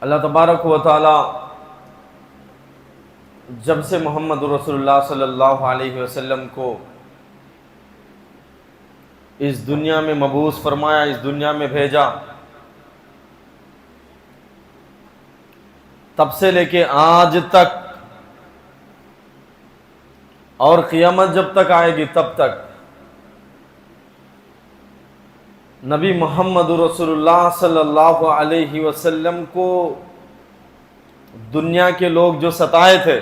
اللہ تبارک و تعالی جب سے محمد رسول اللہ صلی اللہ علیہ وسلم کو اس دنیا میں مبعوث فرمایا، اس دنیا میں بھیجا، تب سے لے کے آج تک اور قیامت جب تک آئے گی تب تک نبی محمد رسول اللہ صلی اللہ علیہ وسلم کو دنیا کے لوگ جو ستائے تھے،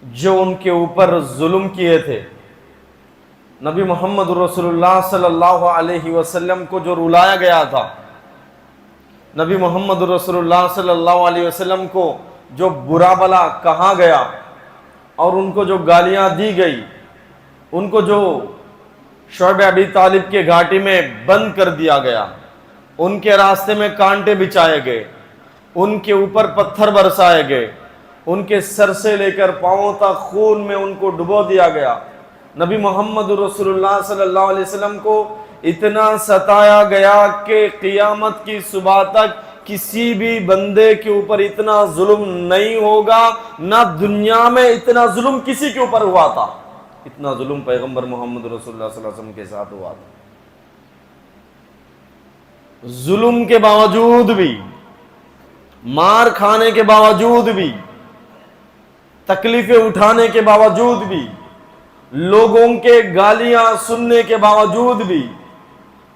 جو ان کے اوپر ظلم کیے تھے، نبی محمد رسول اللہ صلی اللہ علیہ وسلم کو جو رلایا گیا تھا، نبی محمد رسول اللہ صلی اللہ علیہ وسلم کو جو برا بلا کہا گیا اور ان کو جو گالیاں دی گئی، ان کو جو شعیب ابی طالب کے گھاٹی میں بند کر دیا گیا، ان کے راستے میں کانٹے بچھائے گئے، ان کے اوپر پتھر برسائے گئے، ان کے سر سے لے کر پاؤں تک خون میں ان کو ڈبو دیا گیا، نبی محمد رسول اللہ صلی اللہ علیہ وسلم کو اتنا ستایا گیا کہ قیامت کی صبح تک کسی بھی بندے کے اوپر اتنا ظلم نہیں ہوگا، نہ دنیا میں اتنا ظلم کسی کے اوپر ہوا تھا، اتنا ظلم پیغمبر محمد رسول اللہ صلی اللہ علیہ وسلم کے ساتھ ہوا تھا۔ ظلم کے باوجود بھی، مار کھانے کے باوجود بھی، تکلیفیں اٹھانے کے باوجود بھی، لوگوں کے گالیاں سننے کے باوجود بھی،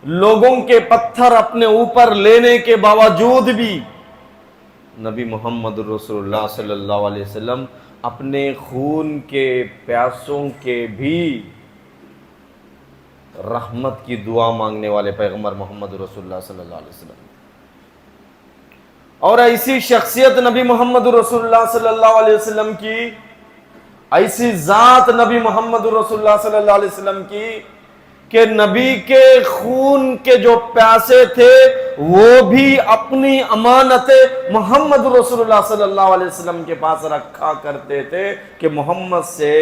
لوگوں کے پتھر اپنے اوپر لینے کے باوجود بھی، نبی محمد رسول اللہ صلی اللہ علیہ وسلم اپنے خون کے پیاسوں کے بھی رحمت کی دعا مانگنے والے پیغمبر محمد رسول اللہ صلی اللہ علیہ وسلم، اور ایسی شخصیت نبی محمد رسول اللہ صلی اللہ علیہ وسلم کی، ایسی ذات نبی محمد رسول اللہ صلی اللہ علیہ وسلم کی کہ نبی کے خون کے جو پیاسے تھے وہ بھی اپنی امانت محمد رسول اللہ صلی اللہ علیہ وسلم کے پاس رکھا کرتے تھے کہ محمد سے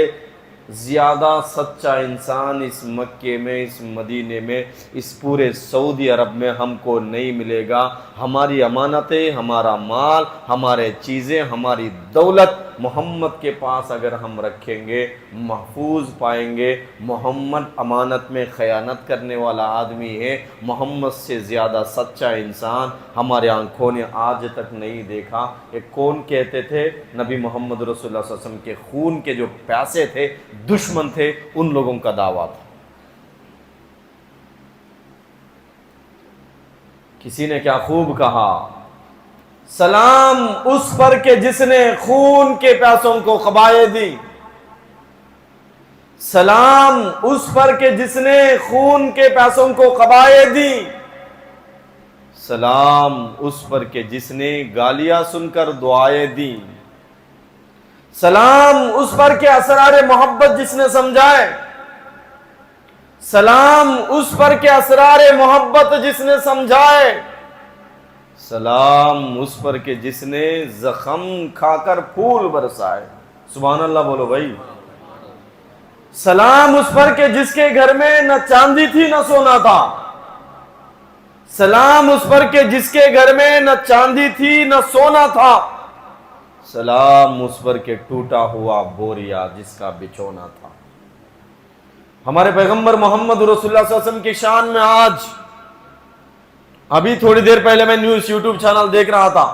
زیادہ سچا انسان اس مکے میں، اس مدینے میں، اس پورے سعودی عرب میں ہم کو نہیں ملے گا۔ ہماری امانتیں، ہمارا مال، ہمارے چیزیں، ہماری دولت محمد کے پاس اگر ہم رکھیں گے محفوظ پائیں گے۔ محمد امانت میں خیانت کرنے والا آدمی ہے، محمد سے زیادہ سچا انسان ہمارے آنکھوں نے آج تک نہیں دیکھا۔ یہ کون کہتے تھے؟ نبی محمد رسول اللہ صلی اللہ علیہ وسلم کے خون کے جو پیاسے تھے، دشمن تھے، ان لوگوں کا دعویٰ تھا۔ کسی نے کیا خوب کہا، سلام اس پر کہ جس نے خون کے پیاسوں کو خبائے دی، سلام اس پر کہ جس نے خون کے پیاسوں کو خبائے دی، سلام اس پر کہ جس نے گالیاں سن کر دعائیں دی، سلام اس پر کہ اسرار محبت جس نے سمجھائے، سلام اس پر کہ اسرار محبت جس نے سمجھائے، سلام اس پر کہ جس نے زخم کھا کر پھول برسائے۔ سبحان اللہ بولو بھائی۔ سلام اس پر کہ جس کے گھر میں نہ چاندی تھی نہ سونا تھا، سلام اس پر کہ جس کے گھر میں نہ چاندی تھی نہ سونا تھا، سلام اس پر کہ ٹوٹا ہوا بوریا جس کا بچھونا تھا۔ ہمارے پیغمبر محمد رسول اللہ صلی اللہ علیہ وسلم کی شان میں آج ابھی تھوڑی دیر پہلے میں نیوز یوٹیوب چینل دیکھ رہا تھا،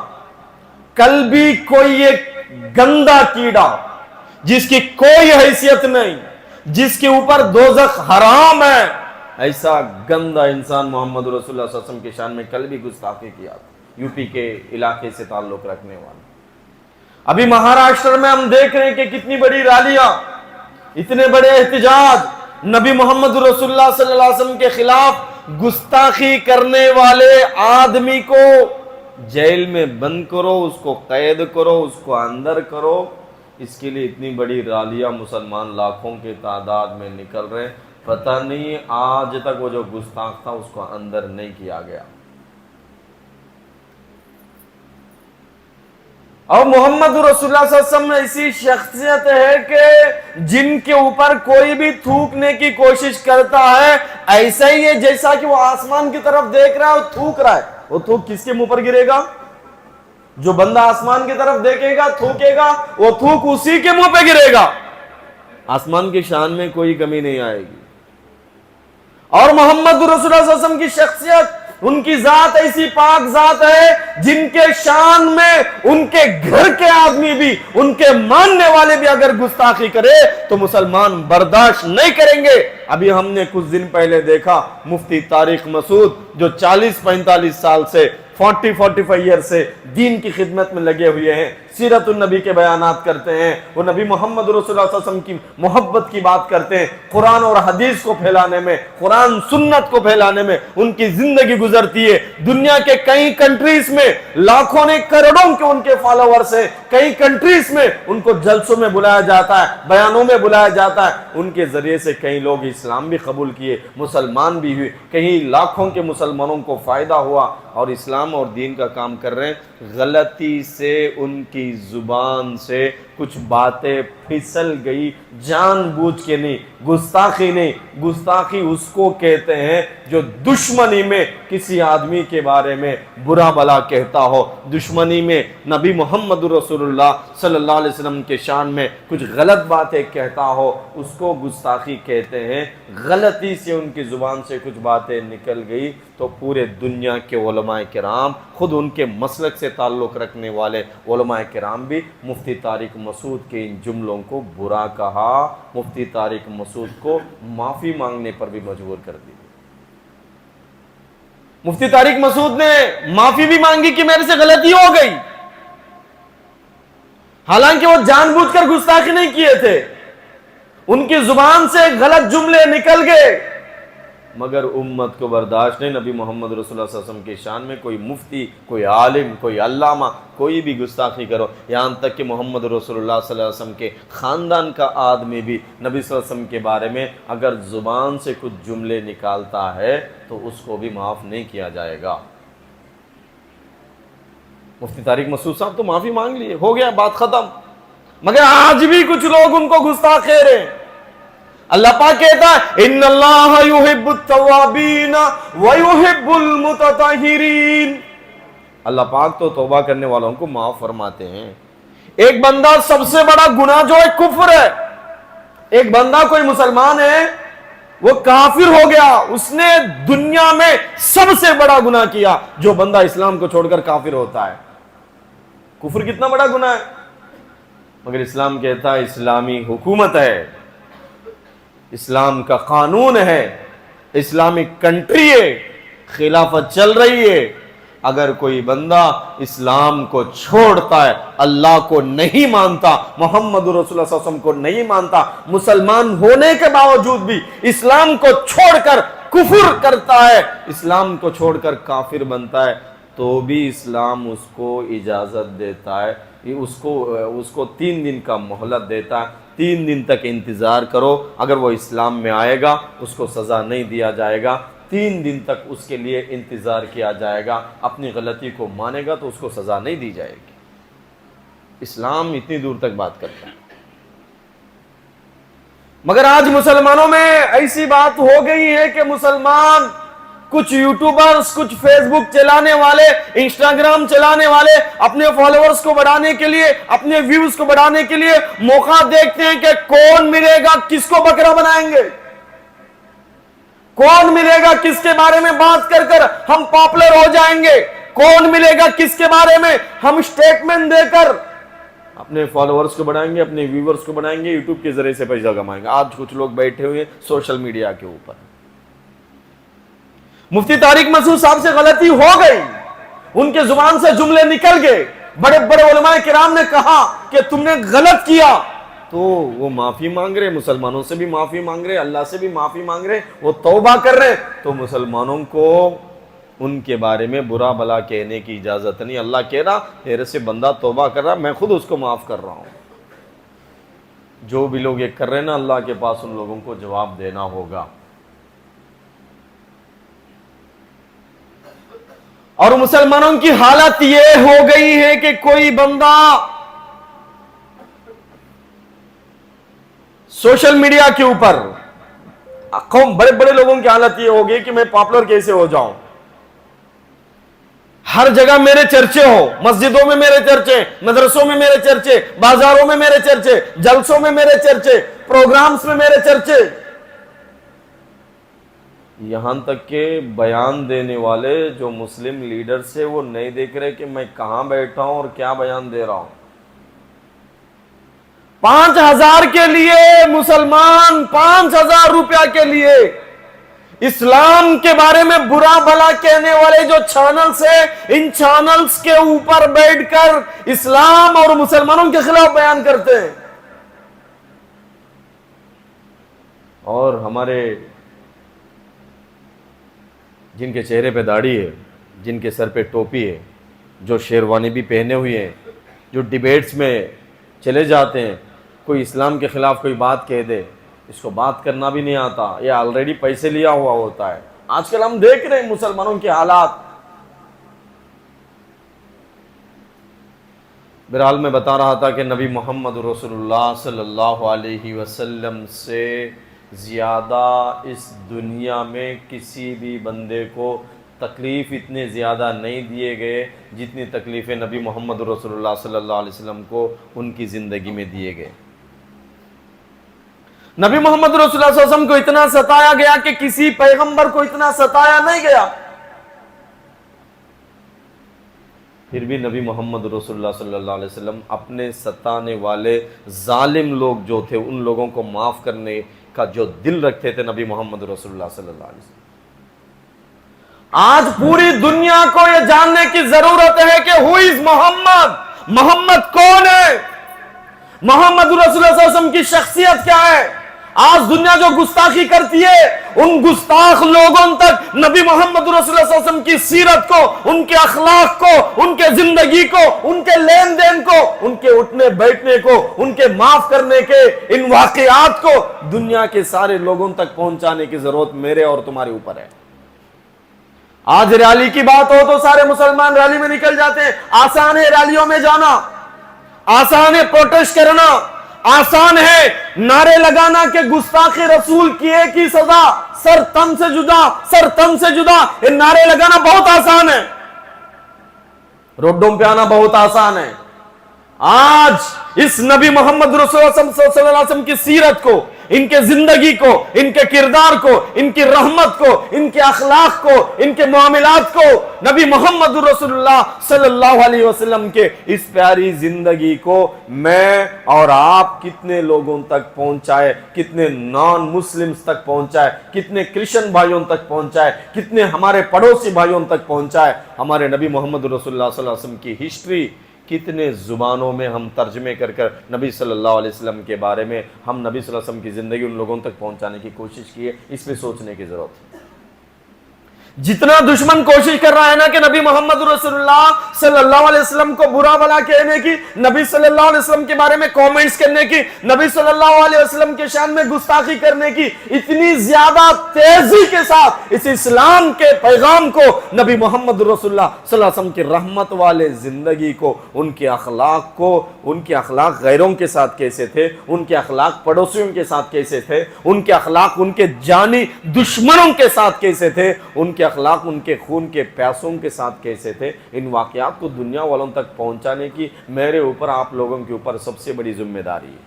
کل بھی کوئی ایک گندا کیڑا جس کی کوئی حیثیت نہیں، جس کے اوپر دوزخ حرام ہے، ایسا گندا انسان محمد رسول اللہ صلی اللہ علیہ وسلم کی شان میں کل بھی گستاخی کیا تھا، یو پی کے علاقے سے تعلق رکھنے والا۔ ابھی مہاراشٹر میں ہم دیکھ رہے ہیں کہ کتنی بڑی ریلیاں، اتنے بڑے احتجاج، نبی محمد رسول اللہ صلی اللہ علیہ وسلم کے خلاف گستاخی کرنے والے آدمی کو جیل میں بند کرو، اس کو قید کرو، اس کو اندر کرو۔ اس کے لیے اتنی بڑی ریلیاں مسلمان لاکھوں کی تعداد میں نکل رہے ہیں، پتہ نہیں آج تک وہ جو گستاخ تھا اس کو اندر نہیں کیا گیا۔ اور محمد رسول اللہ صلی اللہ علیہ وسلم ایسی شخصیت ہے کہ جن کے اوپر کوئی بھی تھوکنے کی کوشش کرتا ہے ایسا ہی ہے جیسا کہ وہ آسمان کی طرف دیکھ رہا ہے اور تھوک رہا ہے۔ وہ تھوک کس کے منہ پر گرے گا؟ جو بندہ آسمان کی طرف دیکھے گا تھوکے گا وہ تھوک اسی کے منہ پہ گرے گا. آسمان کی شان میں کوئی کمی نہیں آئے گی. اور محمد رسول اللہ صلی اللہ علیہ وسلم کی شخصیت، ان کی ذات ایسی پاک ذات ہے جن کے شان میں ان کے گھر کے آدمی بھی، ان کے ماننے والے بھی اگر گستاخی کرے تو مسلمان برداشت نہیں کریں گے. ابھی ہم نے کچھ دن پہلے دیکھا مفتی طارق مسعود جو 40-45 سال سے 40-45 ایئر سے دین کی خدمت میں لگے ہوئے ہیں، سیرت النبی کے بیانات کرتے ہیں، وہ نبی محمد رسول اللہ صلی اللہ علیہ وسلم کی محبت کی بات کرتے ہیں، قرآن اور حدیث کو پھیلانے میں، قرآن سنت کو پھیلانے میں ان کی زندگی گزرتی ہے. دنیا کے کئی کنٹریز میں لاکھوں نے کروڑوں کے ان کے فالوورز ہیں، کئی کنٹریز میں ان کو جلسوں میں بلایا جاتا ہے، بیانوں میں بلایا جاتا ہے. ان کے ذریعے سے کئی لوگ اسلام بھی قبول کیے، مسلمان بھی ہوئے، کئی لاکھوں کے مسلمانوں کو فائدہ ہوا اور اسلام اور دین کا کام کر رہے ہیں. غلطی سے ان کی زبان سے کچھ باتیں پھسل گئی، جان بوجھ کے نہیں. گستاخی نہیں، گستاخی اس کو کہتے ہیں جو دشمنی میں کسی آدمی کے بارے میں برا بلا کہتا ہو، دشمنی میں نبی محمد رسول اللہ صلی اللہ علیہ وسلم کے شان میں کچھ غلط باتیں کہتا ہو، اس کو گستاخی کہتے ہیں. غلطی سے ان کی زبان سے کچھ باتیں نکل گئی تو پورے دنیا کے علماء کرام، خود ان کے مسلک سے تعلق رکھنے والے علماء کرام بھی مفتی طارق مسعود کے ان جملوں کو برا کہا، مفتی طارق مسعود کو معافی مانگنے پر بھی مجبور کر دی. مفتی طارق مسعود نے معافی بھی مانگی کہ میرے سے غلطی ہو گئی، حالانکہ وہ جان بوجھ کر گستاخی نہیں کیے تھے، ان کی زبان سے غلط جملے نکل گئے، مگر امت کو برداشت نہیں. نبی محمد رسول اللہ صلی اللہ علیہ وسلم کی شان میں کوئی مفتی، کوئی عالم، کوئی علامہ، کوئی بھی گستاخی کرو، یہاں تک کہ محمد رسول اللہ صلی اللہ علیہ وسلم کے خاندان کا آدمی بھی نبی صلی اللہ علیہ وسلم کے بارے میں اگر زبان سے کچھ جملے نکالتا ہے تو اس کو بھی معاف نہیں کیا جائے گا. مفتی طارق مسعود صاحب تو معافی مانگ لیے، ہو گیا، بات ختم، مگر آج بھی کچھ لوگ ان کو گستاخ کہہ رہے ہیں. اللہ پاک کہتا ہے ان اللہ یحب التوابین ویحب المتطہرین. اللہ پاک تو توبہ کرنے والوں کو معاف فرماتے ہیں. ایک بندہ سب سے بڑا گناہ جو ہے کفر ہے. ایک بندہ کوئی مسلمان ہے وہ کافر ہو گیا، اس نے دنیا میں سب سے بڑا گناہ کیا. جو بندہ اسلام کو چھوڑ کر کافر ہوتا ہے، کفر کتنا بڑا گناہ ہے، مگر اسلام کہتا ہے اسلامی حکومت ہے، اسلام کا قانون ہے، اسلامک کنٹری ہے، خلافت چل رہی ہے. اگر کوئی بندہ اسلام کو چھوڑتا ہے، اللہ کو نہیں مانتا، محمد رسول اللہ صلی اللہ علیہ وسلم کو نہیں مانتا، مسلمان ہونے کے باوجود بھی اسلام کو چھوڑ کر کفر کرتا ہے، اسلام کو چھوڑ کر کافر بنتا ہے، تو بھی اسلام اس کو اجازت دیتا ہے، اس کو 3 دن کا مہلت دیتا ہے. 3 دن تک انتظار کرو، اگر وہ اسلام میں آئے گا اس کو سزا نہیں دیا جائے گا. 3 دن تک اس کے لیے انتظار کیا جائے گا، اپنی غلطی کو مانے گا تو اس کو سزا نہیں دی جائے گی. اسلام اتنی دور تک بات کرتا ہے. مگر آج مسلمانوں میں ایسی بات ہو گئی ہے کہ مسلمان، کچھ یوٹیوبرز، کچھ فیس بک چلانے والے، انسٹاگرام چلانے والے اپنے فالوورز کو بڑھانے کے لیے، اپنے ویوز کو بڑھانے کے لیے موقع دیکھتے ہیں کہ کون ملے گا کس کو بکرا بنائیں گے، کون ملے گا کس کے بارے میں بات کر کر ہم پاپولر ہو جائیں گے، کون ملے گا کس کے بارے میں ہم سٹیٹمنٹ دے کر اپنے فالوورز کو بڑھائیں گے، اپنے ویورز کو بڑھائیں گے، یوٹیوب کے ذریعے سے پیسہ کمائیں گے. آج کچھ لوگ بیٹھے ہوئے سوشل میڈیا کے اوپر. مفتی طارق مسعود صاحب سے غلطی ہو گئی، ان کے زبان سے جملے نکل گئے، بڑے بڑے علماء کرام نے کہا کہ تم نے غلط کیا، تو وہ معافی مانگ رہے، مسلمانوں سے بھی معافی مانگ رہے، اللہ سے بھی معافی مانگ رہے، وہ توبہ کر رہے. تو مسلمانوں کو ان کے بارے میں برا بلا کہنے کی اجازت نہیں. اللہ کہہ رہا میرے سے بندہ توبہ کر رہا، میں خود اس کو معاف کر رہا ہوں. جو بھی لوگ یہ کر رہے ہیں نا، اللہ کے پاس ان لوگوں کو جواب دینا ہوگا. اور مسلمانوں کی حالت یہ ہو گئی ہے کہ کوئی بندہ سوشل میڈیا کے اوپر، بڑے بڑے لوگوں کی حالت یہ ہو گئی کہ میں پاپولر کیسے ہو جاؤں، ہر جگہ میرے چرچے ہو، مسجدوں میں میرے چرچے، مدرسوں میں میرے چرچے، بازاروں میں میرے چرچے، جلسوں میں میرے چرچے، پروگرامز میں میرے چرچے، یہاں تک کہ بیان دینے والے جو مسلم لیڈرز سے وہ نہیں دیکھ رہے کہ میں کہاں بیٹھا ہوں اور کیا بیان دے رہا ہوں۔ 5,000 کے لیے مسلمان 5,000 روپیہ کے لیے اسلام کے بارے میں برا بھلا کہنے والے جو چینلز ہیں، ان چینلز کے اوپر بیٹھ کر اسلام اور مسلمانوں کے خلاف بیان کرتے ہیں۔ اور ہمارے جن کے چہرے پہ داڑھی ہے، جن کے سر پہ ٹوپی ہے، جو شیروانی بھی پہنے ہوئے ہیں، جو ڈیبیٹس میں چلے جاتے ہیں، کوئی اسلام کے خلاف کوئی بات کہہ دے، اس کو بات کرنا بھی نہیں آتا، یہ آلریڈی پیسے لیا ہوا ہوتا ہے۔ آج کل ہم دیکھ رہے ہیں مسلمانوں کے حالات۔ بہرحال میں بتا رہا تھا کہ نبی محمد رسول اللہ صلی اللہ علیہ وسلم سے زیادہ اس دنیا میں کسی بھی بندے کو تکلیف اتنے زیادہ نہیں دیے گئے جتنی تکلیفیں نبی محمد رسول اللہ صلی اللہ علیہ وسلم کو ان کی زندگی میں دیے گئے۔ نبی محمد رسول اللہ صلی اللہ علیہ وسلم کو اتنا ستایا گیا کہ کسی پیغمبر کو اتنا ستایا نہیں گیا۔ پھر بھی نبی محمد رسول اللہ صلی اللہ علیہ وسلم اپنے ستانے والے ظالم لوگ جو تھے ان لوگوں کو معاف کرنے کا جو دل رکھتے تھے نبی محمد رسول اللہ صلی اللہ علیہ وسلم۔ آج پوری دنیا کو یہ جاننے کی ضرورت ہے کہ who is محمد، محمد کون ہے، محمد رسول اللہ صلی اللہ علیہ وسلم کی شخصیت کیا ہے۔ آج دنیا جو گستاخی کرتی ہے ان گستاخ لوگوں تک نبی محمد رسول اللہ صلی اللہ علیہ وسلم کی سیرت کو، ان کے اخلاق کو، ان کے زندگی کو، ان کے لین دین کو، ان کے اٹھنے بیٹھنے کو، ان کے معاف کرنے کے ان واقعات کو دنیا کے سارے لوگوں تک پہنچانے کی ضرورت میرے اور تمہارے اوپر ہے۔ آج ریلی کی بات ہو تو سارے مسلمان ریلی میں نکل جاتے ہیں۔ آسان ہے ریلیوں میں جانا، آسان ہے پروٹیسٹ کرنا، آسان ہے نعرے لگانا کہ گستاخ رسول کی ایک ہی سزا، سر تن سے جدا، سر تن سے جدا، یہ نعرے لگانا بہت آسان ہے، روڈوں پہ آنا بہت آسان ہے۔ آج اس نبی محمد رسول اللہ صلی اللہ علیہ وسلم کی سیرت کو، ان کے زندگی کو، ان کے کردار کو، ان کی رحمت کو، ان کے اخلاق کو، ان کے معاملات کو، نبی محمد رسول اللہ صلی اللہ علیہ وسلم کے اس پیاری زندگی کو میں اور آپ کتنے لوگوں تک پہنچائے، کتنے نان مسلمز تک پہنچائے، کتنے کرسچن بھائیوں تک پہنچائے، کتنے ہمارے پڑوسی بھائیوں تک پہنچائے۔ ہمارے نبی محمد رسول اللہ صلی اللہ علیہ وسلم کی ہسٹری کتنے زبانوں میں ہم ترجمے کر کر نبی صلی اللہ علیہ وسلم کے بارے میں ہم نبی صلی اللہ علیہ وسلم کی زندگی ان لوگوں تک پہنچانے کی کوشش کی ہے، اس پہ سوچنے کی ضرورت ہے۔ جتنا دشمن کوشش کر رہا ہے نا کہ نبی محمد رسول اللہ صلی اللہ علیہ وسلم کو برا بھلا کہنے کی، نبی صلی اللہ علیہ وسلم کے بارے میں کامنٹس کرنے کی، نبی صلی اللہ علیہ وسلم کے شان میں گستاخی کرنے کی، اتنی زیادہ تیزی کے ساتھ اس اسلام کے پیغام کو، نبی محمد رسول اللہ صلی اللہ علیہ وسلم کی رحمت والے زندگی کو، ان کے اخلاق کو، ان کے اخلاق غیروں کے ساتھ کیسے تھے، ان کے اخلاق پڑوسیوں کے ساتھ کیسے تھے، ان کے اخلاق ان کے جانی دشمنوں کے ساتھ کیسے تھے، ان کے اخلاق ان کے خون کے پیاسوں کے ساتھ کیسے تھے، ان واقعات کو دنیا والوں تک پہنچانے کی میرے اوپر، آپ لوگوں کے اوپر سب سے بڑی ذمہ داری ہے۔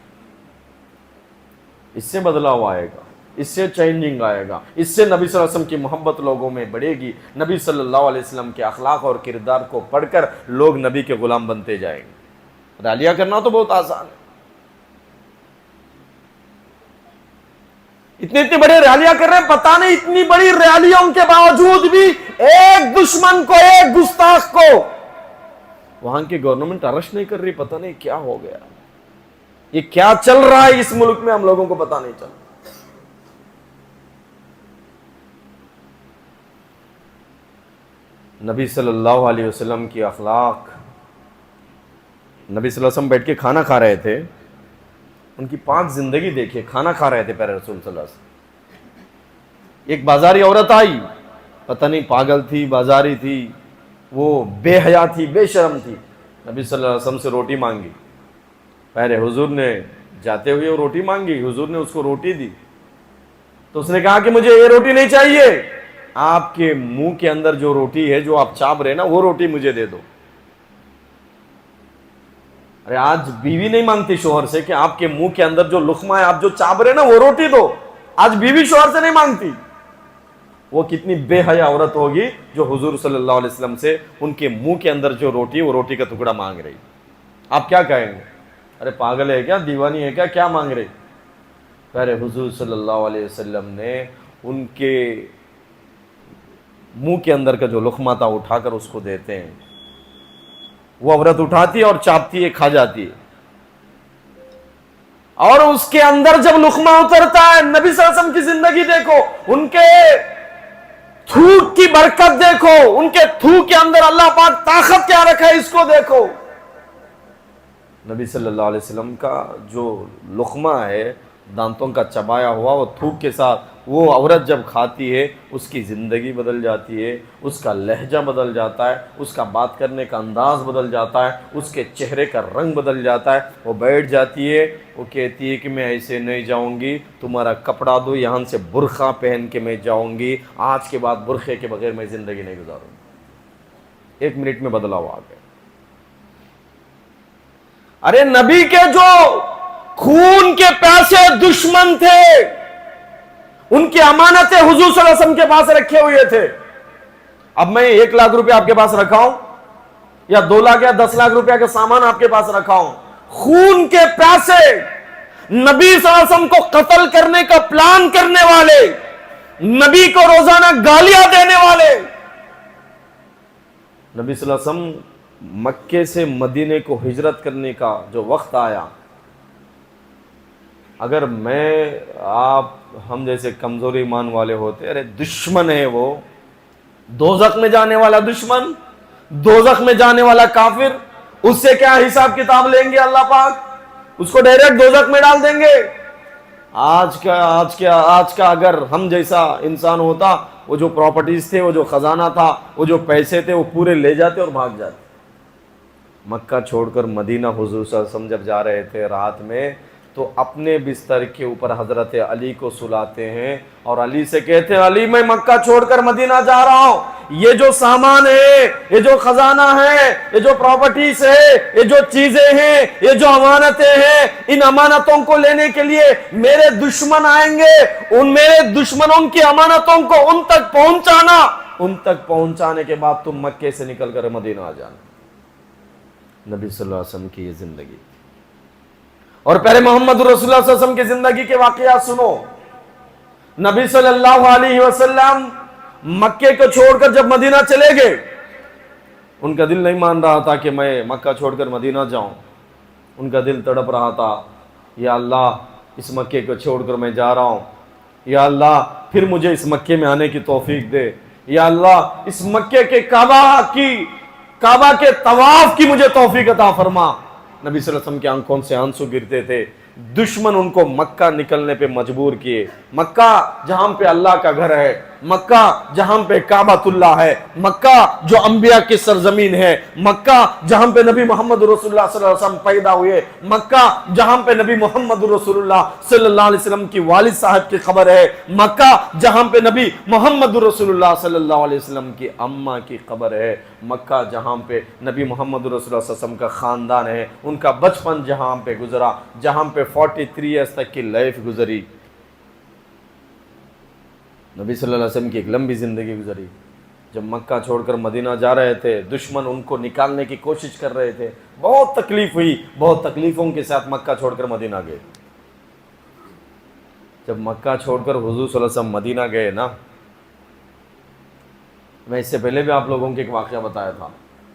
اس سے بدلاؤ آئے گا، اس سے چینجنگ آئے گا، اس سے نبی صلی اللہ علیہ وسلم کی محبت لوگوں میں بڑھے گی، نبی صلی اللہ علیہ وسلم کے اخلاق اور کردار کو پڑھ کر لوگ نبی کے غلام بنتے جائیں گے۔ ریلیاں کرنا تو بہت آسان ہے، اتنی بڑی ریلیاں کر رہے ہیں، پتہ نہیں اتنی بڑی ریلیوں کے باوجود بھی ایک دشمن کو، ایک گستاخ کو وہاں کی گورنمنٹ ارسٹ نہیں کر رہی، پتہ نہیں کیا ہو گیا، یہ کیا چل رہا ہے اس ملک میں، ہم لوگوں کو پتہ نہیں چل۔ نبی صلی اللہ علیہ وسلم کی اخلاق، نبی صلی اللہ علیہ وسلم بیٹھ کے کھانا کھا رہے تھے، ان کی پاک زندگی دیکھیے، کھانا کھا رہے تھے پیارے رسول صلی اللہ علیہ وسلم۔ ایک بازاری عورت آئی، پتہ نہیں پاگل تھی، بازاری تھی، وہ بے حیا تھی، بے شرم تھی، نبی صلی اللہ علیہ وسلم سے روٹی مانگی، پہلے حضور نے جاتے ہوئے وہ روٹی مانگی، حضور نے اس کو روٹی دی، تو اس نے کہا کہ مجھے یہ روٹی نہیں چاہیے، آپ کے منہ کے اندر جو روٹی ہے جو آپ چاپ رہے نا وہ روٹی مجھے دے دو. ارے آج بیوی نہیں مانگتی شوہر سے کہ آپ کے منہ کے اندر جو لقمہ ہے آپ جو چاپ رہے نا وہ روٹی دو. آج بیوی شوہر سے نہیں مانگتی. وہ کتنی بے حیا عورت ہوگی جو حضور صلی اللہ علیہ وسلم سے ان کے منہ کے اندر جو روٹی وہ روٹی کا ٹکڑا مانگ رہی. آپ کیا کہیں گے؟ ارے پاگل ہے کیا, دیوانی ہے کیا مانگ رہی؟ پہلے حضور صلی اللہ علیہ وسلم نے ان کے منہ کے اندر کا جو لقمہ تھا اٹھا کر اس کو دیتے ہیں. وہ عورت اٹھاتی ہے اور چاپتی ہے, کھا جاتی ہے. اور اس کے اندر جب لقمہ اترتا ہے, نبی صلی اللہ علیہ وسلم کی زندگی دیکھو, ان کے تھوک کی برکت دیکھو, ان کے تھوک کے اندر اللہ پاک طاقت کیا رکھا ہے اس کو دیکھو. نبی صلی اللہ علیہ وسلم کا جو لقمہ ہے دانتوں کا چبایا ہوا, وہ تھوک کے ساتھ وہ عورت جب کھاتی ہے اس کی زندگی بدل جاتی ہے, اس کا لہجہ بدل جاتا ہے, اس کا بات کرنے کا انداز بدل جاتا ہے, اس کے چہرے کا رنگ بدل جاتا ہے. وہ بیٹھ جاتی ہے, وہ کہتی ہے کہ میں ایسے نہیں جاؤں گی, تمہارا کپڑا دو, یہاں سے برقع پہن کے میں جاؤں گی, آج کے بعد برقعے کے بغیر میں زندگی نہیں گزاروں گی. 1 منٹ میں بدلاؤ آ گیا. ارے نبی کے جو خون کے پیاسے دشمن تھے, ان کی امانتیں حضور صلی اللہ علیہ وسلم کے پاس رکھے ہوئے تھے. اب میں 1 لاکھ روپے آپ کے پاس رکھا ہوں, یا 2 لاکھ یا 10 لاکھ روپے کا سامان آپ کے پاس رکھا ہوں, خون کے پیاسے نبی صلی اللہ علیہ وسلم کو قتل کرنے کا پلان کرنے والے, نبی کو روزانہ گالیاں دینے والے. نبی صلی اللہ علیہ وسلم مکے سے مدینے کو ہجرت کرنے کا جو وقت آیا, اگر میں آپ ہم جیسے کمزور ایمان والے ہوتے, ارے دشمن ہے وہ, دوزخ میں جانے والا دشمن, دوزخ میں جانے والا کافر, اس سے کیا حساب کتاب لیں گے اللہ پاک؟ اس کو ڈائریکٹ دوزخ میں ڈال دیں گے. آج کا اگر ہم جیسا انسان ہوتا, وہ جو پراپرٹیز تھے, وہ جو خزانہ تھا, وہ جو پیسے تھے, وہ پورے لے جاتے اور بھاگ جاتے. مکہ چھوڑ کر مدینہ حضور صلی اللہ علیہ وسلم جب جا رہے تھے رات میں, تو اپنے بستر کے اوپر حضرت علی کو سلاتے ہیں اور علی سے کہتے ہیں, علی میں مکہ چھوڑ کر مدینہ جا رہا ہوں, یہ جو سامان ہے, یہ جو خزانہ ہے, یہ جو پراپرٹیز ہے, یہ جو چیزیں ہیں, یہ جو امانتیں ہیں, ان امانتوں کو لینے کے لیے میرے دشمن آئیں گے. ان میرے دشمنوں کی امانتوں کو ان تک پہنچانا, ان تک پہنچانے کے بعد تم مکے سے نکل کر مدینہ آ جانا. نبی صلی اللہ علیہ وسلم کی یہ زندگی. اور پہلے محمد رسول اللہ صلی اللہ علیہ وسلم کی زندگی کے واقعات سنو. نبی صلی اللہ علیہ وسلم مکے کو چھوڑ کر جب مدینہ چلے گئے, ان کا دل نہیں مان رہا تھا کہ میں مکہ چھوڑ کر مدینہ جاؤں. ان کا دل تڑپ رہا تھا, یا اللہ اس مکے کو چھوڑ کر میں جا رہا ہوں, یا اللہ پھر مجھے اس مکے میں آنے کی توفیق دے, یا اللہ اس مکے کے کعبہ کے طواف کی مجھے توفیق عطا فرما. نبی صلی اللہ علیہ وسلم کی آنکھوں سے آنسو گرتے تھے. دشمن ان کو مکہ نکلنے پہ مجبور کیے. مکہ جہاں پہ اللہ کا گھر ہے, مکہ جہاں پہ کعبۃ اللہ ہے, مکہ جو انبیاء کی سرزمین ہے, مکہ جہاں پہ نبی محمد رسول اللہ صلی اللہ علیہ وسلم پیدا ہوئے, مکہ جہاں پہ نبی محمد رسول اللہ صلی اللہ علیہ وسلم کی والد صاحب کی قبر ہے, مکہ جہاں پہ نبی محمد رسول اللہ صلی اللہ علیہ وسلم کی اماں کی قبر ہے, مکہ جہاں پہ نبی محمد رسول اللہ صلی اللہ علیہ وسلم کا خاندان ہے, ان کا بچپن جہاں پہ گزرا, جہاں پہ 43 ایئرس تک کی لائف گزری. نبی صلی اللہ علیہ وسلم کی ایک لمبی زندگی گزری. جب مکہ چھوڑ کر مدینہ جا رہے تھے, دشمن ان کو نکالنے کی کوشش کر رہے تھے, بہت تکلیف ہوئی, بہت تکلیفوں کے ساتھ مکہ چھوڑ کر مدینہ گئے. جب مکہ چھوڑ کر حضور صلی اللہ علیہ وسلم مدینہ گئے نا, میں اس سے پہلے بھی آپ لوگوں کو ایک واقعہ بتایا تھا.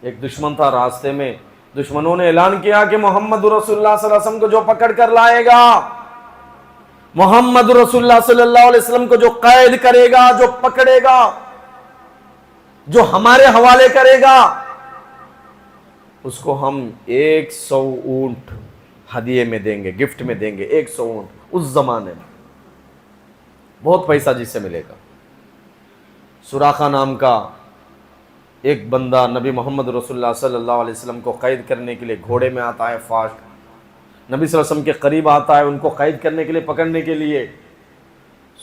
ایک دشمن تھا راستے میں, دشمنوں نے اعلان کیا کہ محمد رسول اللہ صلی اللہ علیہ وسلم کو جو پکڑ کر لائے گا, محمد رسول اللہ صلی اللہ علیہ وسلم کو جو قید کرے گا, جو پکڑے گا, جو ہمارے حوالے کرے گا, اس کو ہم 100 اونٹ ہدیے میں دیں گے, گفٹ میں دیں گے. 100 اونٹ اس زمانے میں بہت پیسہ جس سے ملے گا. سراقہ نام کا ایک بندہ نبی محمد رسول اللہ صلی اللہ علیہ وسلم کو قید کرنے کے لیے گھوڑے میں آتا ہے فاسٹ, نبی صلی اللہ علیہ وسلم کے قریب آتا ہے ان کو قید کرنے کے لیے, پکڑنے کے لیے.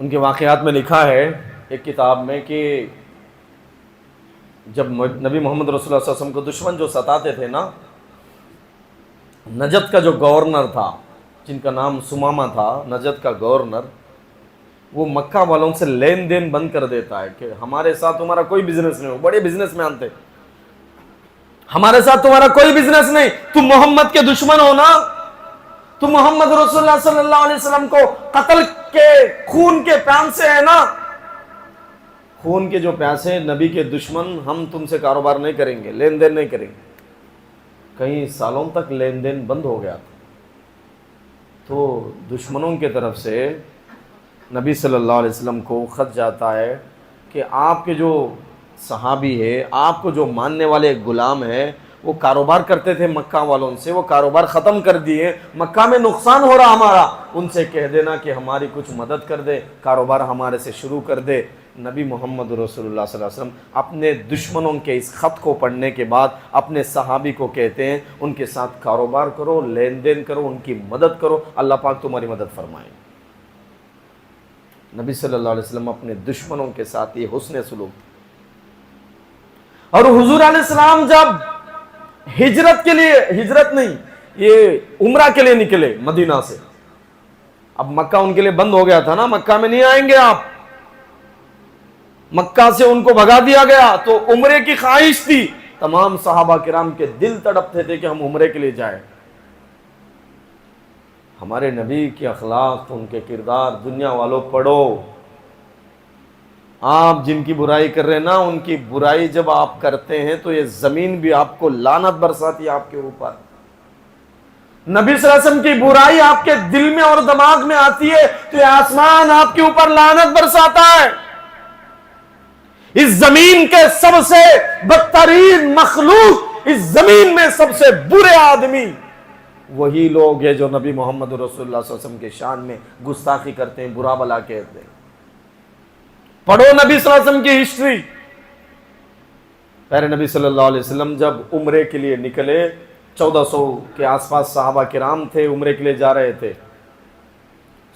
ان کے واقعات میں لکھا ہے ایک کتاب میں کہ جب نبی محمد رسول اللہ صلی اللہ علیہ وسلم کو دشمن جو ستاتے تھے نا، نجد کا جو گورنر تھا جن کا نام سمامہ تھا، نجد کا گورنر، وہ مکہ والوں سے لین دین بند کر دیتا ہے کہ ہمارے ساتھ تمہارا کوئی بزنس نہیں ہو. بڑے بزنس مین تھے، ہمارے ساتھ تمہارا کوئی بزنس نہیں، تم محمد کے دشمن ہو نا، تم محمد رسول اللہ صلی اللہ علیہ وسلم کو قتل کے خون کے پیاسے ہیں نا، خون کے جو پیاسے، نبی کے دشمن، ہم تم سے کاروبار نہیں کریں گے، لین دین نہیں کریں گے. کئی سالوں تک لین دین بند ہو گیا تھا. تو دشمنوں کی طرف سے نبی صلی اللہ علیہ وسلم کو خط جاتا ہے کہ آپ کے جو صحابی ہے، آپ کو جو ماننے والے غلام ہیں، وہ کاروبار کرتے تھے مکہ والوں سے، وہ کاروبار ختم کر دیے، مکہ میں نقصان ہو رہا ہمارا، ان سے کہہ دینا کہ ہماری کچھ مدد کر دے، کاروبار ہمارے سے شروع کر دے. نبی محمد رسول اللہ صلی اللہ علیہ وسلم اپنے دشمنوں کے اس خط کو پڑھنے کے بعد اپنے صحابی کو کہتے ہیں ان کے ساتھ کاروبار کرو، لین دین کرو، ان کی مدد کرو، اللہ پاک تمہاری مدد فرمائے. نبی صلی اللہ علیہ وسلم اپنے دشمنوں کے ساتھ یہ حسن سلوک. اور حضور علیہ السلام جب ہجرت کے لیے، ہجرت نہیں، یہ عمرہ کے لیے نکلے مدینہ سے، اب مکہ ان کے لیے بند ہو گیا تھا نا، مکہ میں نہیں آئیں گے آپ، مکہ سے ان کو بھگا دیا گیا. تو عمرے کی خواہش تھی، تمام صحابہ کرام کے دل تڑپتے تھے کہ ہم عمرے کے لیے جائیں. ہمارے نبی کے اخلاق، ان کے کردار، دنیا والوں پڑھو. آپ جن کی برائی کر رہے ہیں نا، ان کی برائی جب آپ کرتے ہیں تو یہ زمین بھی آپ کو لعنت برساتی ہے آپ کے اوپر. نبی صلی اللہ علیہ وسلم کی برائی آپ کے دل میں اور دماغ میں آتی ہے تو یہ آسمان آپ کے اوپر لعنت برساتا ہے. اس زمین کے سب سے بدترین مخلوق، اس زمین میں سب سے برے آدمی وہی لوگ ہیں جو نبی محمد رسول اللہ صلی اللہ علیہ وسلم کے شان میں گستاخی کرتے ہیں، برا بلا کہتے ہیں. پڑھو نبی صلی اللہ علیہ وسلم کی ہسٹری. پیارے نبی صلی اللہ علیہ وسلم جب عمرے کے لیے نکلے، 1400 کے آس پاس صحابہ کرام تھے، عمرے کے لیے جا رہے تھے.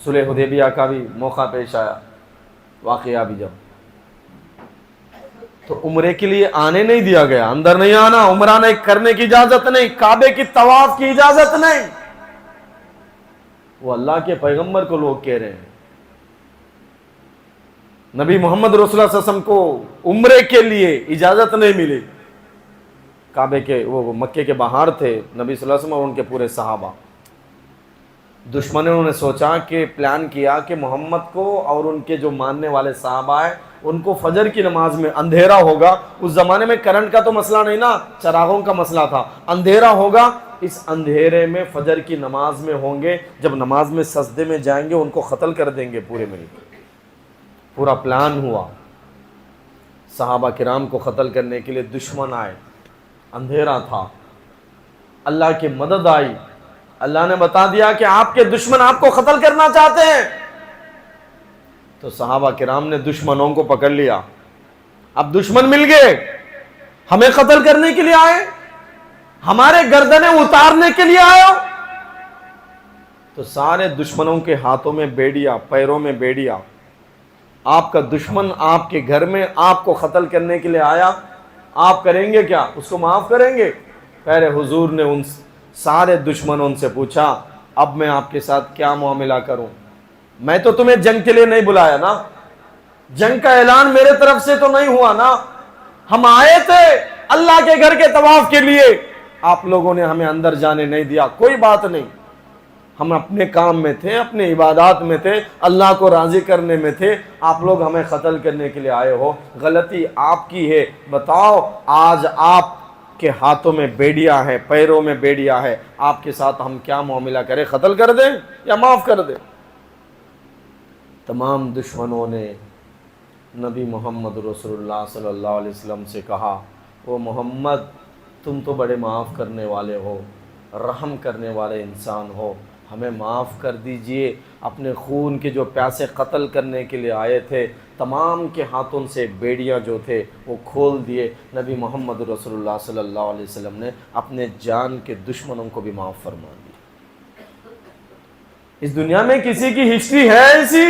صلح حدیبیہ کا بھی موقع پیش آیا، واقعہ بھی جب، تو عمرے کے لیے آنے نہیں دیا گیا، اندر نہیں آنا، عمرہ نہیں کرنے کی اجازت نہیں، کعبے کی طواف کی اجازت نہیں. وہ اللہ کے پیغمبر کو لوگ کہہ رہے ہیں. نبی محمد رسول اللہ صلی اللہ علیہ وسلم کو عمرے کے لیے اجازت نہیں ملی. کعبے کے، وہ مکے کے باہر تھے نبی صلی اللہ علیہ وسلم اور ان کے پورے صحابہ. دشمنوں نے سوچا کہ پلان کیا کہ محمد کو اور ان کے جو ماننے والے صحابہ ہیں ان کو فجر کی نماز میں اندھیرا ہوگا. اس زمانے میں کرنٹ کا تو مسئلہ نہیں نا، چراغوں کا مسئلہ تھا. اندھیرا ہوگا، اس اندھیرے میں فجر کی نماز میں ہوں گے، جب نماز میں سجدے میں جائیں گے ان کو قتل کر دیں گے پورے مل کے. پورا پلان ہوا، صحابہ کرام کو قتل کرنے کے لیے دشمن آئے، اندھیرا تھا، اللہ کی مدد آئی. اللہ نے بتا دیا کہ آپ کے دشمن آپ کو قتل کرنا چاہتے ہیں. تو صحابہ کرام نے دشمنوں کو پکڑ لیا. اب دشمن مل گئے، ہمیں قتل کرنے کے لیے آئے، ہمارے گردنیں اتارنے کے لیے آئے. تو سارے دشمنوں کے ہاتھوں میں بیڑیا، پیروں میں بیڑیا. آپ کا دشمن آپ کے گھر میں آپ کو قتل کرنے کے لیے آیا، آپ کریں گے کیا؟ اس کو معاف کریں گے؟ پہلے حضور نے ان سارے دشمنوں سے پوچھا، اب میں آپ کے ساتھ کیا معاملہ کروں؟ میں تو تمہیں جنگ کے لیے نہیں بلایا نا، جنگ کا اعلان میرے طرف سے تو نہیں ہوا نا. ہم آئے تھے اللہ کے گھر کے طواف کے لیے، آپ لوگوں نے ہمیں اندر جانے نہیں دیا. کوئی بات نہیں، ہم اپنے کام میں تھے، اپنے عبادات میں تھے، اللہ کو راضی کرنے میں تھے. آپ لوگ ہمیں قتل کرنے کے لیے آئے ہو، غلطی آپ کی ہے. بتاؤ آج آپ کے ہاتھوں میں بیڑیا ہے، پیروں میں بیڑیا ہے، آپ کے ساتھ ہم کیا معاملہ کریں؟ قتل کر دیں یا معاف کر دیں؟ تمام دشمنوں نے نبی محمد رسول اللہ صلی اللہ علیہ وسلم سے کہا، وہ محمد تم تو بڑے معاف کرنے والے ہو، رحم کرنے والے انسان ہو، ہمیں معاف کر دیجئے. اپنے خون کے جو پیاسے قتل کرنے کے لیے آئے تھے، تمام کے ہاتھوں سے بیڑیاں جو تھے وہ کھول دیے. نبی محمد رسول اللہ صلی اللہ علیہ وسلم نے اپنے جان کے دشمنوں کو بھی معاف فرما دیا. اس دنیا میں کسی کی ہسٹری ہے ایسی؟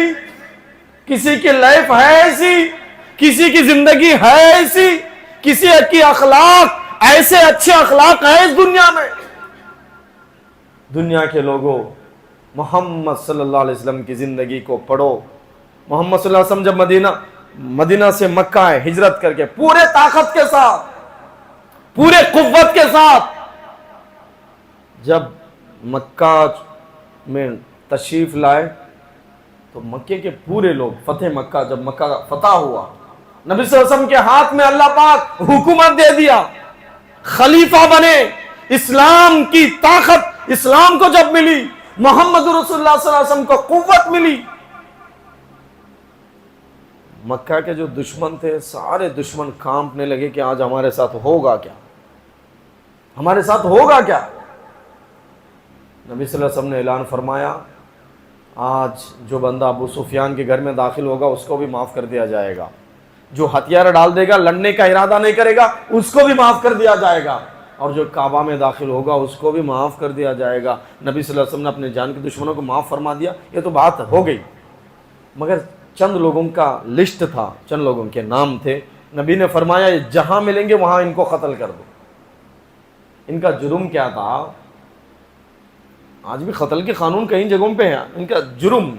کسی کی لائف ہے ایسی, کسی کی زندگی ہے ایسی, کسی کی اخلاق ایسے اچھے اخلاق ہیں اس دنیا میں. دنیا کے لوگوں, محمد صلی اللہ علیہ وسلم کی زندگی کو پڑھو. محمد صلی اللہ علیہ وسلم جب مدینہ سے مکہ آئے ہجرت کر کے, پورے طاقت کے ساتھ, پورے قوت کے ساتھ, جب مکہ میں تشریف لائے تو مکے کے پورے لوگ, فتح مکہ, جب مکہ فتح ہوا, نبی صلی اللہ علیہ وسلم کے ہاتھ میں اللہ پاک حکومت دے دیا, خلیفہ بنے. اسلام کی طاقت اسلام کو جب ملی, محمد رسول اللہ صلی اللہ علیہ وسلم کو قوت ملی, مکہ کے جو دشمن تھے سارے دشمن کانپنے لگے کہ آج ہمارے ساتھ ہوگا کیا, ہمارے ساتھ ہوگا کیا. نبی صلی اللہ علیہ وسلم نے اعلان فرمایا, آج جو بندہ ابو سفیان کے گھر میں داخل ہوگا اس کو بھی معاف کر دیا جائے گا, جو ہتھیار ڈال دے گا, لڑنے کا ارادہ نہیں کرے گا, اس کو بھی معاف کر دیا جائے گا, اور جو کعبہ میں داخل ہوگا اس کو بھی معاف کر دیا جائے گا. نبی صلی اللہ علیہ وسلم نے اپنے جان کے دشمنوں کو معاف فرما دیا. یہ تو بات ہو گئی, مگر چند لوگوں کا لسٹ تھا, چند لوگوں کے نام تھے. نبی نے فرمایا جہاں ملیں گے وہاں ان کو قتل کر دو. ان کا جرم کیا تھا؟ آج بھی قتل کے قانون کئی جگہوں پہ ہیں. ان کا جرم,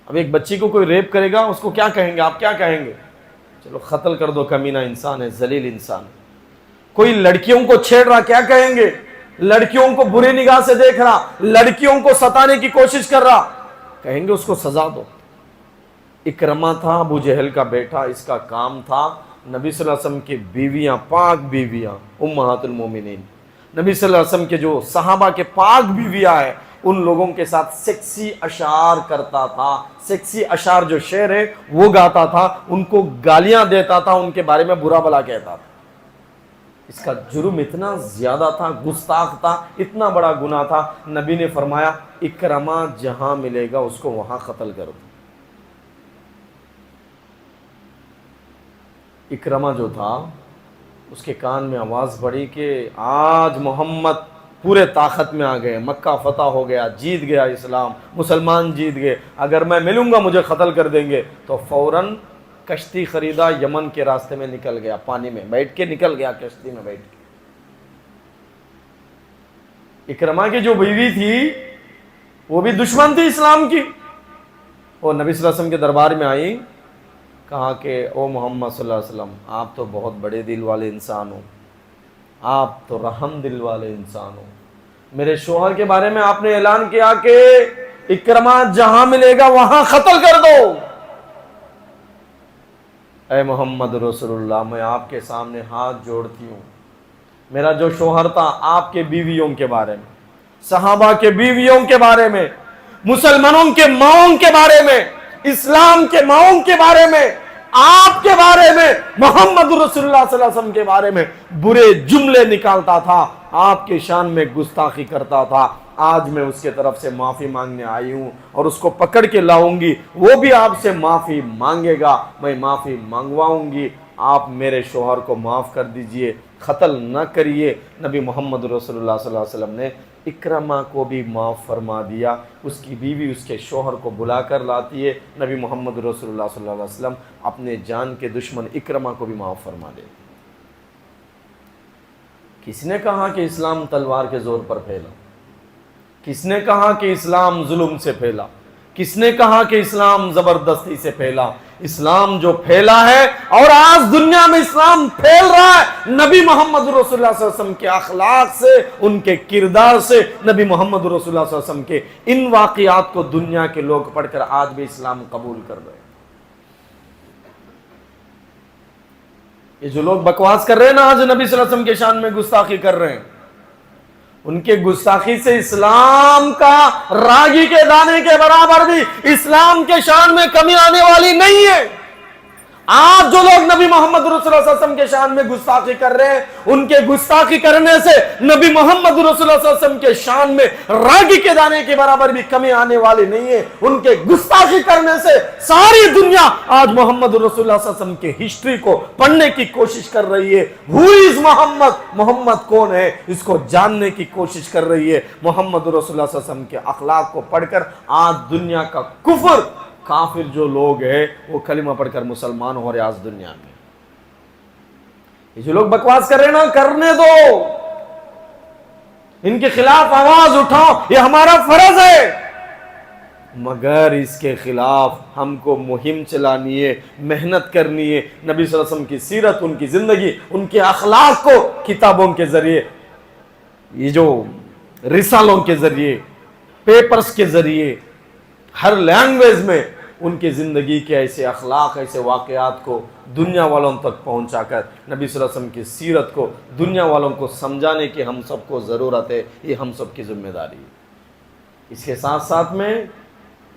اب ایک بچی کو کوئی ریپ کرے گا اس کو کیا کہیں گے, آپ کیا کہیں گے؟ چلو قتل کر دو, کمینہ انسان ہے, ذلیل انسان. کوئی لڑکیوں کو چھیڑ رہا, کیا کہیں گے؟ لڑکیوں کو بری نگاہ سے دیکھ رہا, لڑکیوں کو ستانے کی کوشش کر رہا, کہیں گے اس کو سزا دو. اکرمہ تھا ابو جہل کا بیٹا, اس کا کام تھا نبی صلی اللہ علیہ وسلم کی بیویاں, پاک بیویاں, امہات المومنین, نبی صلی اللہ علیہ وسلم کے جو صحابہ کے پاک بیویاں ہیں, ان لوگوں کے ساتھ سیکسی اشعار کرتا تھا. سیکسی اشعار جو شعر ہے وہ گاتا تھا, ان کو گالیاں دیتا تھا, ان کے بارے میں برا بھلا کہتا تھا. اس کا جرم اتنا زیادہ تھا, گستاخ تھا, اتنا بڑا گناہ تھا. نبی نے فرمایا اکرمہ جہاں ملے گا اس کو وہاں قتل کرو. اکرمہ جو تھا اس کے کان میں آواز پڑی کہ آج محمد پورے طاقت میں آ گئے, مکہ فتح ہو گیا, جیت گیا اسلام, مسلمان جیت گئے, اگر میں ملوں گا مجھے قتل کر دیں گے. تو فوراً کشتی خریدا, یمن کے راستے میں نکل گیا, پانی میں بیٹھ کے نکل گیا, کشتی میں بیٹھ کے. اکرمہ کی جو بیوی تھی وہ بھی دشمن تھی اسلام کی, وہ نبی صلی اللہ علیہ وسلم کے دربار میں آئی, کہا کہ او محمد صلی اللہ علیہ وسلم, آپ تو بہت بڑے دل والے انسان ہو, آپ تو رحم دل والے انسان ہو. میرے شوہر کے بارے میں آپ نے اعلان کیا کہ اکرمہ جہاں ملے گا وہاں قتل کر دو. اے محمد رسول اللہ, میں آپ کے سامنے ہاتھ جوڑتی ہوں, میرا جو شوہر تھا آپ کے بیویوں کے بارے میں, صحابہ کے بیویوں کے بارے میں, مسلمانوں کے ماؤں کے بارے میں, اسلام کے ماؤں کے بارے میں, آپ کے بارے میں, محمد رسول اللہ صلی اللہ علیہ وسلم کے بارے میں برے جملے نکالتا تھا, آپ کے شان میں گستاخی کرتا تھا. آج میں اس کے طرف سے معافی مانگنے آئی ہوں اور اس کو پکڑ کے لاؤں گی, وہ بھی آپ سے معافی مانگے گا, میں معافی مانگواؤں گی. آپ میرے شوہر کو معاف کر دیجئے, قتل نہ کریے. نبی محمد رسول اللہ صلی اللہ علیہ وسلم نے اکرمہ کو بھی معاف فرما دیا. اس کی بیوی اس کے شوہر کو بلا کر لاتی ہے. نبی محمد رسول اللہ صلی اللہ علیہ وسلم اپنے جان کے دشمن اکرمہ کو بھی معاف فرما دے. کس نے کہا کہ اسلام تلوار کے زور پر پھیلا؟ کس نے کہا کہ اسلام ظلم سے پھیلا؟ کس نے کہا کہ اسلام زبردستی سے پھیلا؟ اسلام جو پھیلا ہے اور آج دنیا میں اسلام پھیل رہا ہے, نبی محمد رسول اللہ صلی اللہ علیہ وسلم کے اخلاق سے, ان کے کردار سے, نبی محمد رسول اللہ صلی اللہ علیہ وسلم کے ان واقعات کو دنیا کے لوگ پڑھ کر آج بھی اسلام قبول کر رہے ہیں. یہ جو لوگ بکواس کر رہے ہیں نا, آج نبی صلی اللہ علیہ وسلم کے شان میں گستاخی کر رہے ہیں, ان کے گستاخی سے اسلام کا راگی کے دانے کے برابر بھی اسلام کے شان میں کمی آنے والی نہیں ہے. آج جو لوگ نبی محمد رسول اللہ صلی اللہ علیہ وسلم کے شان میں گستاخی کر رہے ہیں, ان کے گستاخی کرنے سے نبی محمد رسول اللہ صلی اللہ علیہ وسلم کے شان میں راگی کے دانے کے برابر بھی کمی آنے والی نہیں ہے. ان کے گستاخی کرنے سے ساری دنیا آج محمد رسول اللہ صلی اللہ علیہ وسلم کے ہسٹری کو پڑھنے کی کوشش کر رہی ہے. ہو از محمد, محمد کون ہے اس کو جاننے کی کوشش کر رہی ہے. محمد رسول اللہ صلی اللہ علیہ وسلم کے اخلاق کو پڑھ کر آج دنیا کا کفر کافر جو لوگ ہیں وہ کلمہ پڑھ کر مسلمان ہو رہے آج دنیا میں. یہ جو لوگ بکواس کر رہے ہیں نا, کرنے دو, ان کے خلاف آواز اٹھاؤ, یہ ہمارا فرض ہے, مگر اس کے خلاف ہم کو مہم چلانی ہے, محنت کرنی ہے. نبی صلی اللہ علیہ وسلم کی سیرت, ان کی زندگی, ان کے اخلاق کو کتابوں کے ذریعے, یہ جو رسالوں کے ذریعے, پیپرز کے ذریعے, ہر لینگویج میں ان کی زندگی کے ایسے اخلاق, ایسے واقعات کو دنیا والوں تک پہنچا کر نبی صلی اللہ علیہ وسلم کی سیرت کو دنیا والوں کو سمجھانے کی ہم سب کو ضرورت ہے. یہ ہم سب کی ذمہ داری ہے. اس کے ساتھ ساتھ میں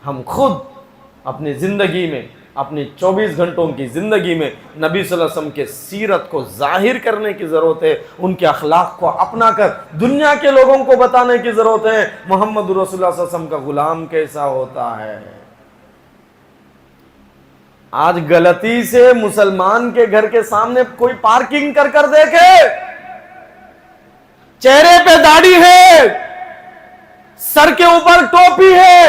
ہم خود اپنی زندگی میں, اپنی 24 گھنٹوں کی زندگی میں نبی صلی اللہ علیہ وسلم کے سیرت کو ظاہر کرنے کی ضرورت ہے. ان کے اخلاق کو اپنا کر دنیا کے لوگوں کو بتانے کی ضرورت ہے محمد رسول اللہ صلی اللہ علیہ وسلم کا غلام کیسا ہوتا ہے. آج غلطی سے مسلمان کے گھر کے سامنے کوئی پارکنگ کر دیکھے, چہرے پہ داڑھی ہے, سر کے اوپر ٹوپی ہے,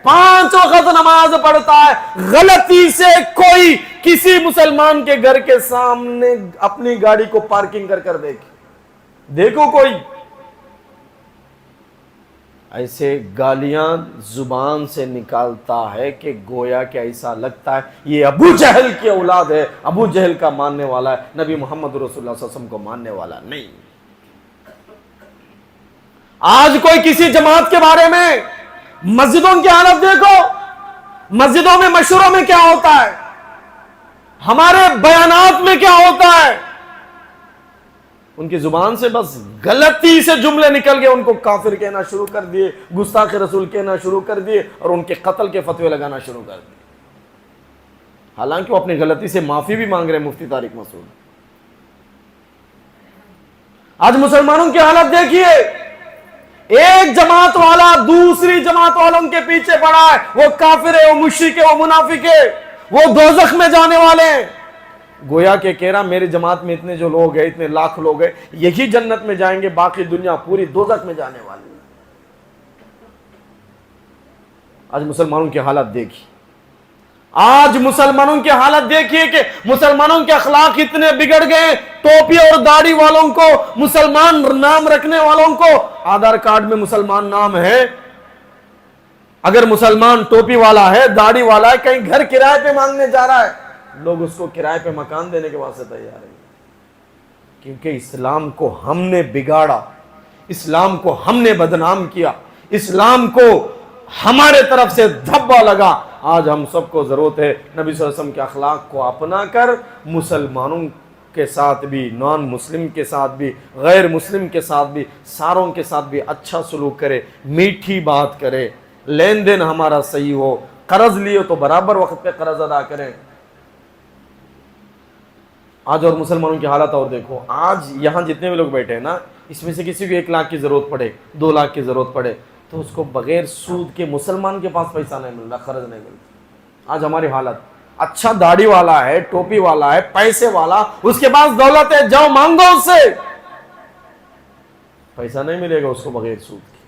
5 وقت نماز پڑھتا ہے, غلطی سے کوئی کسی مسلمان کے گھر کے سامنے اپنی گاڑی کو پارکنگ کر دیکھو کوئی ایسے گالیاں زبان سے نکالتا ہے کہ گویا کہ ایسا لگتا ہے یہ ابو جہل کی اولاد ہے, ابو جہل کا ماننے والا ہے, نبی محمد رسول اللہ صلی اللہ علیہ وسلم کو ماننے والا نہیں. آج کوئی کسی جماعت کے بارے میں, مسجدوں کی حالت دیکھو, مسجدوں میں مشوروں میں کیا ہوتا ہے, ہمارے بیانات میں کیا ہوتا ہے, ان کی زبان سے بس غلطی سے جملے نکل گئے, ان کو کافر کہنا شروع کر دیے, گستاخ رسول کہنا شروع کر دیے, اور ان کے قتل کے فتوے لگانا شروع کر دیے. حالانکہ وہ اپنی غلطی سے معافی بھی مانگ رہے ہیں مفتی طارق مسعود. آج مسلمانوں کی حالت دیکھیے, ایک جماعت والا دوسری جماعت والوں کے پیچھے پڑا ہے, وہ کافر ہے, وہ مشرک ہے, وہ منافق ہے, وہ دوزخ میں جانے والے ہیں. گویا کہ کہہ رہا میری جماعت میں اتنے جو لوگ ہیں, اتنے لاکھ لوگ ہیں, یہی جنت میں جائیں گے, باقی دنیا پوری دوزخ میں جانے والی ہے. آج مسلمانوں کی حالت دیکھی, آج مسلمانوں کی حالت دیکھیے کہ مسلمانوں کے اخلاق اتنے بگڑ گئے. ٹوپی اور داڑھی والوں کو, مسلمان نام رکھنے والوں کو آدھار کارڈ میں مسلمان نام ہے, اگر مسلمان ٹوپی والا ہے, داڑھی والا ہے, کہیں گھر کرائے پہ مانگنے جا رہا ہے, لوگ اس کو کرائے پہ مکان دینے کے واسطے تیار ہیں. کیونکہ اسلام کو ہم نے بگاڑا, اسلام کو ہم نے بدنام کیا, اسلام کو ہمارے طرف سے دھبا لگا. آج ہم سب کو ضرورت ہے نبی صلی اللہ علیہ وسلم کے اخلاق کو اپنا کر مسلمانوں کے ساتھ بھی, نان مسلم کے ساتھ بھی, غیر مسلم کے ساتھ بھی, ساروں کے ساتھ بھی اچھا سلوک کرے, میٹھی بات کرے, لین دین ہمارا صحیح ہو, قرض لیے تو برابر وقت پہ قرض ادا کریں. آج اور مسلمانوں کی حالت اور دیکھو, آج یہاں جتنے بھی لوگ بیٹھے ہیں نا, اس میں سے کسی کو 1 لاکھ کی ضرورت پڑے, 2 لاکھ کی ضرورت پڑے, تو اس کو بغیر سود کے مسلمان کے پاس پیسہ نہیں مل رہا, قرض نہیں ملتا. آج ہماری حالت, اچھا داڑھی والا ہے, ٹوپی والا ہے, پیسے والا, اس کے پاس دولت ہے, جاؤ مانگو اس سے, پیسہ نہیں ملے گا اس کو بغیر سود کے.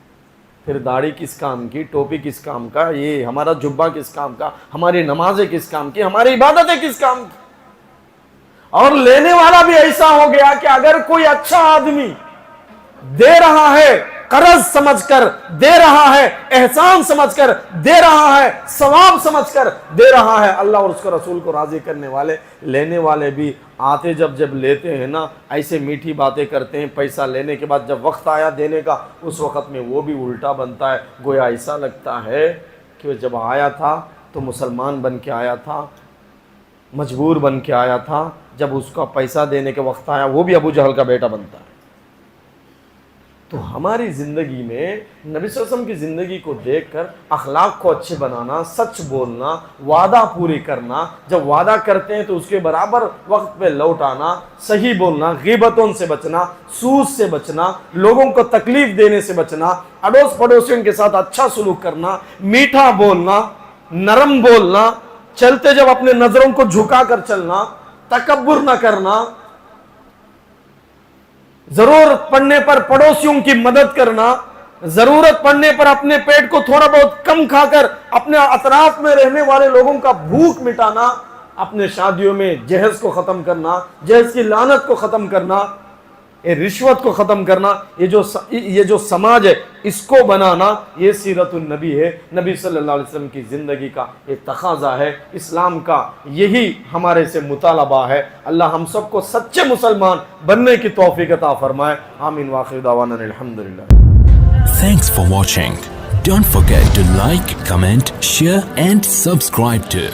پھر داڑھی کس کام کی, ٹوپی کس کام کا, یہ ہمارا جبہ کس کام کا, ہماری نمازیں کس کام کی, ہماری عبادتیں کس کام کی. اور لینے والا بھی ایسا ہو گیا کہ اگر کوئی اچھا آدمی دے رہا ہے, قرض سمجھ کر دے رہا ہے, احسان سمجھ کر دے رہا ہے, ثواب سمجھ کر دے رہا ہے, اللہ اور اس کے رسول کو راضی کرنے والے, لینے والے بھی آتے جب لیتے ہیں نا, ایسے میٹھی باتیں کرتے ہیں. پیسہ لینے کے بعد جب وقت آیا دینے کا, اس وقت میں وہ بھی الٹا بنتا ہے. گویا ایسا لگتا ہے کہ وہ جب آیا تھا تو مسلمان بن کے آیا تھا, مجبور بن کے آیا تھا, جب اس کا پیسہ دینے کے وقت آیا وہ بھی ابو جہل کا بیٹا بنتا ہے. تو ہماری زندگی میں نبی صلی اللہ علیہ وسلم کی زندگی کو دیکھ کر اخلاق کو اچھے بنانا, سچ بولنا, وعدہ پوری کرنا, جب وعدہ کرتے ہیں تو اس کے برابر وقت پہ لوٹ آنا, صحیح بولنا, غیبتوں سے بچنا, سود سے بچنا, لوگوں کو تکلیف دینے سے بچنا, اڑوس پڑوسیوں کے ساتھ اچھا سلوک کرنا, میٹھا بولنا, نرم بولنا, چلتے جب اپنے نظروں کو جھکا کر چلنا, تکبر نہ کرنا, ضرورت پڑنے پر پڑوسیوں کی مدد کرنا, ضرورت پڑنے پر اپنے پیٹ کو تھوڑا بہت کم کھا کر اپنے اطراف میں رہنے والے لوگوں کا بھوک مٹانا، اپنے شادیوں میں جہیز کو ختم کرنا، جہیز کی لعنت کو ختم کرنا، یہ رشوت کو ختم کرنا، یہ جو سماج ہے اس کو بنانا، یہ سیرت النبی ہے، نبی صلی اللہ علیہ وسلم کی زندگی کا ایک تقاضا ہے، اسلام کا یہی ہمارے سے مطالبہ ہے۔ اللہ ہم سب کو سچے مسلمان بننے کی توفیق عطا فرمائے، آمین وآخر دعوانا الحمدللہ۔ Thanks for watching. Don't forget to like, comment, share and subscribe to